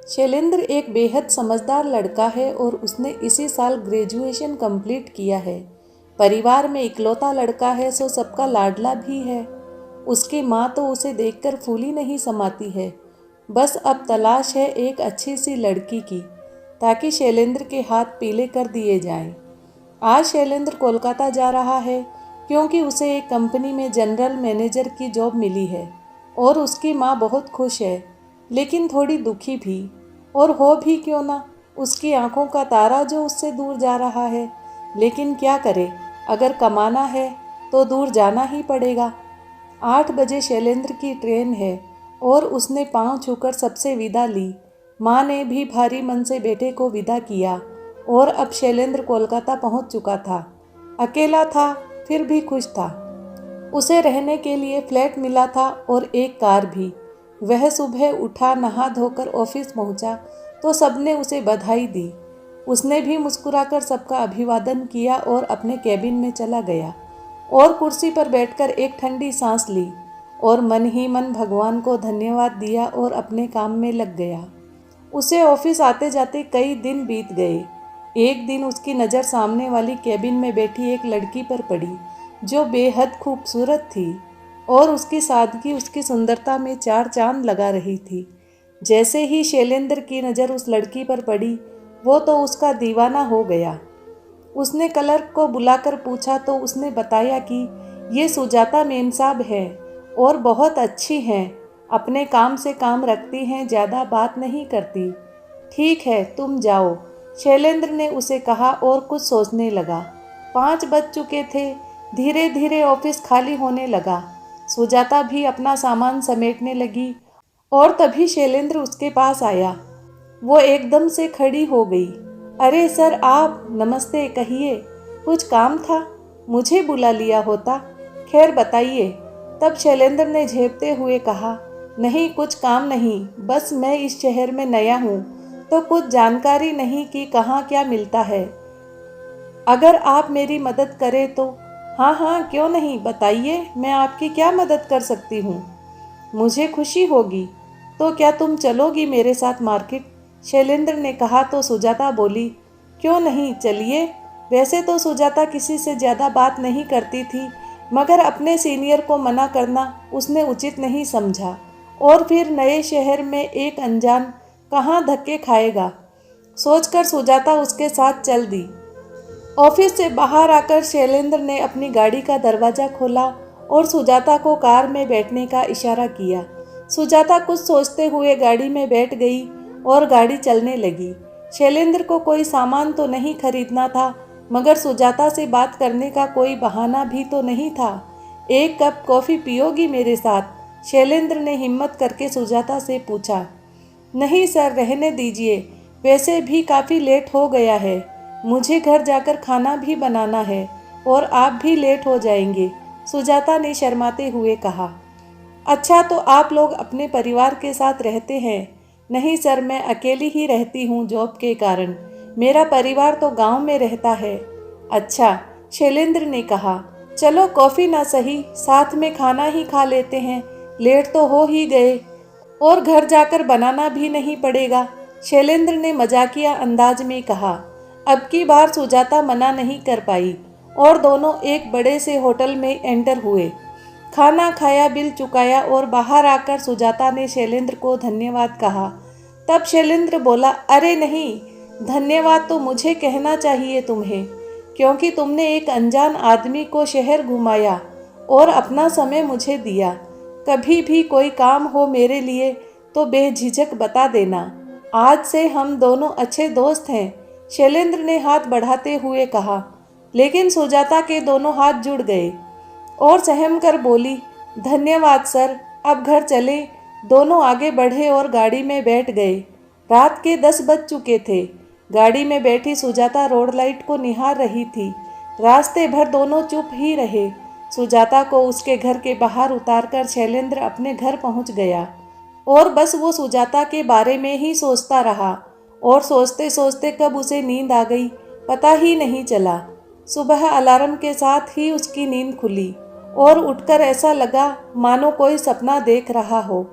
शैलेंद्र एक बेहद समझदार लड़का है और उसने इसी साल ग्रेजुएशन कंप्लीट किया है। परिवार में इकलौता लड़का है, सो सबका लाडला भी है। उसकी माँ तो उसे देखकर फूली नहीं समाती है। बस अब तलाश है एक अच्छी सी लड़की की, ताकि शैलेंद्र के हाथ पीले कर दिए जाएं। आज शैलेंद्र कोलकाता जा रहा है क्योंकि उसे एक कंपनी में जनरल मैनेजर की जॉब मिली है और उसकी माँ बहुत खुश है, लेकिन थोड़ी दुखी भी। और हो भी क्यों ना, उसकी आंखों का तारा जो उससे दूर जा रहा है। लेकिन क्या करे, अगर कमाना है तो दूर जाना ही पड़ेगा। 8 बजे शैलेंद्र की ट्रेन है और उसने पांव छूकर सबसे विदा ली। माँ ने भी भारी मन से बेटे को विदा किया और अब शैलेंद्र कोलकाता पहुंच चुका था। अकेला था, फिर भी खुश था। उसे रहने के लिए फ्लैट मिला था और एक कार भी। वह सुबह उठा, नहा धोकर ऑफिस पहुंचा तो सबने उसे बधाई दी। उसने भी मुस्कुराकर सबका अभिवादन किया और अपने कैबिन में चला गया और कुर्सी पर बैठकर एक ठंडी सांस ली और मन ही मन भगवान को धन्यवाद दिया और अपने काम में लग गया। उसे ऑफिस आते जाते कई दिन बीत गए। एक दिन उसकी नज़र सामने वाली कैबिन में बैठी एक लड़की पर पड़ी जो बेहद खूबसूरत थी और उसकी सादगी, उसकी सुंदरता में 4 चांद लगा रही थी। जैसे ही शैलेंद्र की नज़र उस लड़की पर पड़ी, वो तो उसका दीवाना हो गया। उसने क्लर्क को बुलाकर पूछा तो उसने बताया कि ये सुजाता मेम साहब है और बहुत अच्छी हैं, अपने काम से काम रखती हैं, ज़्यादा बात नहीं करती। ठीक है, तुम जाओ, शैलेंद्र ने उसे कहा और कुछ सोचने लगा। 5 बज चुके थे। धीरे धीरे ऑफिस खाली होने लगा। सुजाता भी अपना सामान समेटने लगी और तभी शैलेंद्र उसके पास आया। वो एकदम से खड़ी हो गई। अरे सर, आप, नमस्ते, कहिए, कुछ काम था? मुझे बुला लिया होता। खैर बताइए। तब शैलेंद्र ने झेपते हुए कहा, नहीं, कुछ काम नहीं, बस मैं इस शहर में नया हूँ तो कुछ जानकारी नहीं कि कहाँ क्या मिलता है। अगर आप मेरी मदद करें तो। हाँ हाँ, क्यों नहीं, बताइए, मैं आपकी क्या मदद कर सकती हूँ? मुझे खुशी होगी। तो क्या तुम चलोगी मेरे साथ मार्केट? शैलेंद्र ने कहा तो सुजाता बोली, क्यों नहीं, चलिए। वैसे तो सुजाता किसी से ज़्यादा बात नहीं करती थी, मगर अपने सीनियर को मना करना उसने उचित नहीं समझा। और फिर नए शहर में एक अनजान कहाँ धक्के खाएगा, सोचकर सुजाता उसके साथ चल दी। ऑफिस से बाहर आकर शैलेंद्र ने अपनी गाड़ी का दरवाज़ा खोला और सुजाता को कार में बैठने का इशारा किया। सुजाता कुछ सोचते हुए गाड़ी में बैठ गई और गाड़ी चलने लगी। शैलेंद्र को कोई सामान तो नहीं खरीदना था, मगर सुजाता से बात करने का कोई बहाना भी तो नहीं था। एक कप कॉफ़ी पियोगी मेरे साथ? शैलेंद्र ने हिम्मत करके सुजाता से पूछा। नहीं सर, रहने दीजिए, वैसे भी काफ़ी लेट हो गया है, मुझे घर जाकर खाना भी बनाना है और आप भी लेट हो जाएंगे, सुजाता ने शर्माते हुए कहा। अच्छा, तो आप लोग अपने परिवार के साथ रहते हैं? नहीं सर, मैं अकेली ही रहती हूँ जॉब के कारण, मेरा परिवार तो गांव में रहता है। अच्छा, शैलेंद्र ने कहा, चलो कॉफ़ी ना सही, साथ में खाना ही खा लेते हैं, लेट तो हो ही गए और घर जाकर बनाना भी नहीं पड़ेगा, शैलेंद्र ने मजाकिया अंदाज में कहा। अब की बार सुजाता मना नहीं कर पाई और दोनों एक बड़े से होटल में एंटर हुए। खाना खाया, बिल चुकाया और बाहर आकर सुजाता ने शैलेंद्र को धन्यवाद कहा। तब शैलेंद्र बोला, अरे नहीं, धन्यवाद तो मुझे कहना चाहिए तुम्हें, क्योंकि तुमने एक अनजान आदमी को शहर घुमाया और अपना समय मुझे दिया। कभी भी कोई काम हो मेरे लिए तो बेझिझक बता देना। आज से हम दोनों अच्छे दोस्त हैं, शैलेंद्र ने हाथ बढ़ाते हुए कहा। लेकिन सुजाता के दोनों हाथ जुड़ गए और सहम कर बोली, धन्यवाद सर, अब घर चले। दोनों आगे बढ़े और गाड़ी में बैठ गए। रात के 10 बज चुके थे। गाड़ी में बैठी सुजाता रोड लाइट को निहार रही थी। रास्ते भर दोनों चुप ही रहे। सुजाता को उसके घर के बाहर उतारकर शैलेंद्र अपने घर पहुंच गया और बस वो सुजाता के बारे में ही सोचता रहा और सोचते सोचते कब उसे नींद आ गई पता ही नहीं चला। सुबह अलार्म के साथ ही उसकी नींद खुली और उठकर ऐसा लगा मानो कोई सपना देख रहा हो।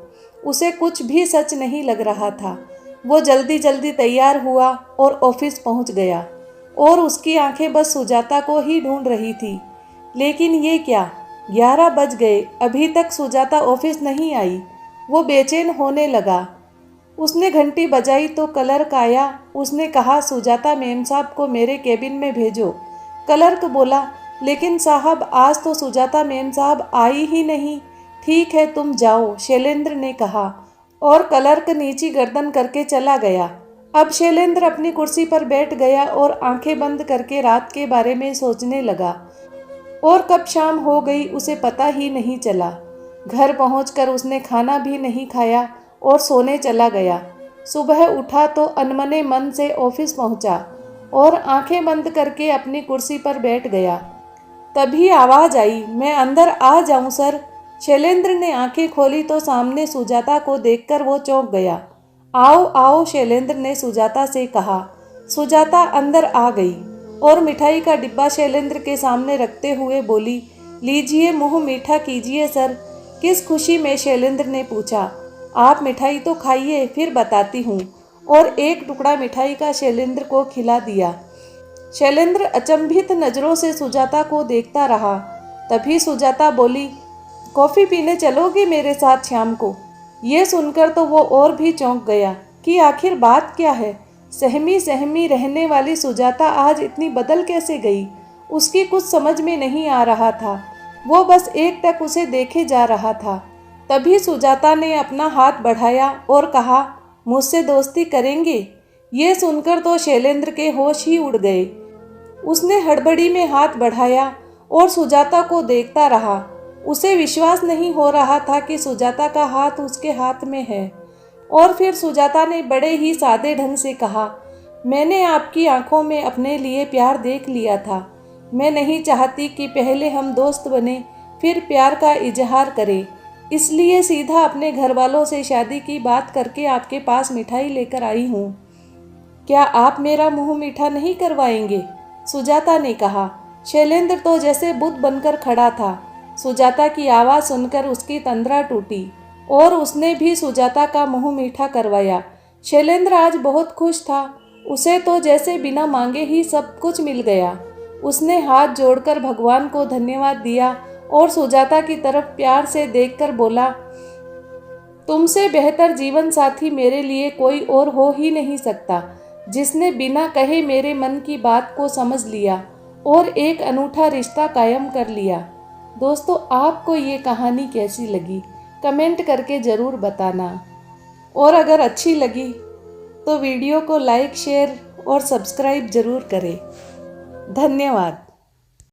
उसे कुछ भी सच नहीं लग रहा था। वो जल्दी जल्दी तैयार हुआ और ऑफिस पहुंच गया और उसकी आंखें बस सुजाता को ही ढूंढ रही थी। लेकिन ये क्या, 11 बज गए, अभी तक सुजाता ऑफिस नहीं आई। वो बेचैन होने लगा। उसने घंटी बजाई तो क्लर्क आया। उसने कहा, सुजाता मेम साहब को मेरे केबिन में भेजो। क्लर्क बोला, लेकिन साहब आज तो सुजाता मेम साहब आई ही नहीं। ठीक है तुम जाओ, शैलेंद्र ने कहा और क्लर्क नीची गर्दन करके चला गया। अब शैलेंद्र अपनी कुर्सी पर बैठ गया और आंखें बंद करके रात के बारे में सोचने लगा और कब शाम हो गई उसे पता ही नहीं चला। घर पहुंचकर उसने खाना भी नहीं खाया और सोने चला गया। सुबह उठा तो अनमने मन से ऑफिस पहुंचा और आंखें बंद करके अपनी कुर्सी पर बैठ गया। तभी आवाज़ आई, मैं अंदर आ जाऊं सर। शैलेंद्र ने आंखें खोली तो सामने सुजाता को देखकर वो चौंक गया। आओ आओ, शैलेंद्र ने सुजाता से कहा। सुजाता अंदर आ गई और मिठाई का डिब्बा शैलेंद्र के सामने रखते हुए बोली, लीजिए मुंह मीठा कीजिए सर। किस खुशी में, शैलेंद्र ने पूछा। आप मिठाई तो खाइए, फिर बताती हूँ। और एक टुकड़ा मिठाई का शैलेंद्र को खिला दिया। शैलेंद्र अचंभित नज़रों से सुजाता को देखता रहा। तभी सुजाता बोली, कॉफ़ी पीने चलोगे मेरे साथ शाम को? ये सुनकर तो वो और भी चौंक गया कि आखिर बात क्या है। सहमी सहमी रहने वाली सुजाता आज इतनी बदल कैसे गई। उसकी कुछ समझ में नहीं आ रहा था। वो बस एकटक उसे देखे जा रहा था। तभी सुजाता ने अपना हाथ बढ़ाया और कहा, मुझसे दोस्ती करेंगे? ये सुनकर तो शैलेंद्र के होश ही उड़ गए। उसने हड़बड़ी में हाथ बढ़ाया और सुजाता को देखता रहा। उसे विश्वास नहीं हो रहा था कि सुजाता का हाथ उसके हाथ में है। और फिर सुजाता ने बड़े ही सादे ढंग से कहा, मैंने आपकी आंखों में अपने लिए प्यार देख लिया था। मैं नहीं चाहती कि पहले हम दोस्त बने फिर प्यार का इजहार करें, इसलिए सीधा अपने घर वालों से शादी की बात करके आपके पास मिठाई लेकर आई हूँ। क्या आप मेरा मुंह मीठा नहीं करवाएंगे? सुजाता ने कहा। शैलेंद्र तो जैसे बुद्ध बनकर खड़ा था। सुजाता की आवाज़ सुनकर उसकी तंद्रा टूटी और उसने भी सुजाता का मुंह मीठा करवाया। शैलेंद्र आज बहुत खुश था। उसे तो जैसे बिना मांगे ही सब कुछ मिल गया। उसने हाथ जोड़कर भगवान को धन्यवाद दिया और सुजाता की तरफ प्यार से देखकर बोला, तुमसे बेहतर जीवन साथी मेरे लिए कोई और हो ही नहीं सकता, जिसने बिना कहे मेरे मन की बात को समझ लिया और एक अनूठा रिश्ता कायम कर लिया। दोस्तों, आपको ये कहानी कैसी लगी कमेंट करके ज़रूर बताना। और अगर अच्छी लगी तो वीडियो को लाइक, शेयर और सब्सक्राइब ज़रूर करें। धन्यवाद।